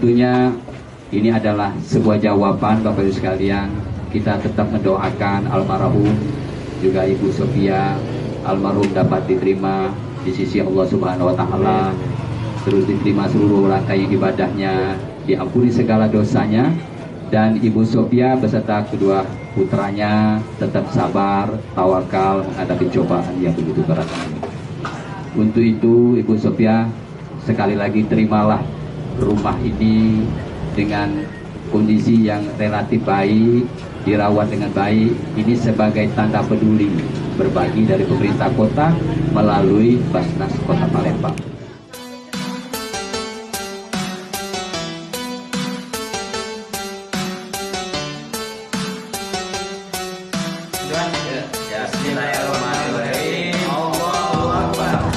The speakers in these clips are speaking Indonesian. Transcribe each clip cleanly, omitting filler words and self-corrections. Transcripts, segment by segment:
tentunya ini adalah sebuah jawaban Bapak Ibu sekalian. Kita tetap mendoakan almarhum juga Ibu Sophia, almarhum dapat diterima di sisi Allah Subhanahu wa taala, terus diterima seluruh rangkaian ibadahnya, diampuni segala dosanya, dan Ibu Sophia beserta kedua putranya tetap sabar, tawakal menghadapi cobaan yang begitu berat ini. Untuk itu Ibu Sophia, sekali lagi terimalah rumah ini dengan kondisi yang relatif baik, dirawat dengan baik. Ini sebagai tanda peduli berbagi dari pemerintah kota melalui Basnas Kota Palembang. Bismillahirrahmanirrahim. Allahu Akbar.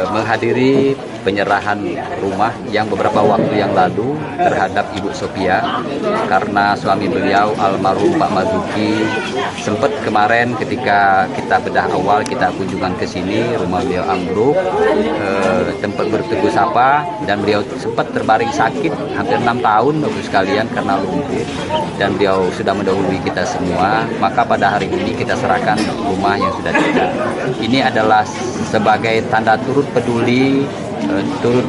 Menghadiri penyerahan rumah yang beberapa waktu yang lalu terhadap Ibu Sophia, karena suami beliau almarhum Pak Marzuki sempat kemarin ketika kita bedah awal kita kunjungan ke sini, rumah beliau ambruk, tempat bertegur sapa, dan beliau sempat terbaring sakit hampir 6 tahun Bapak sekalian karena lumpuh, dan beliau sudah mendahului kita semua. Maka pada hari ini kita serahkan rumah yang sudah ada. Ini adalah sebagai tanda turut peduli, turut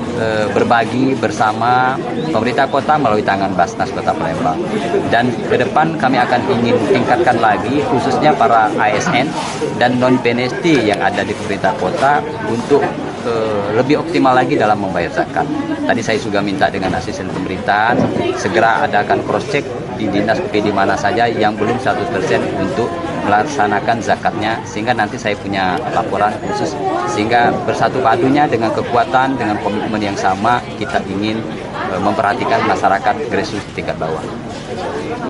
berbagi bersama pemerintah kota melalui tangan Basnas Kota Palembang. Dan ke depan kami akan ingin tingkatkan lagi khususnya para ASN dan non-PNST yang ada di pemerintah kota untuk lebih optimal lagi dalam membayar zakat. Tadi saya juga minta dengan asisten pemerintahan segera adakan cross check di dinas UPD mana saja yang belum 100% untuk melaksanakan zakatnya, sehingga nanti saya punya laporan khusus, sehingga bersatu padunya dengan kekuatan, dengan komitmen yang sama kita ingin memperhatikan masyarakat grassroots tingkat bawah.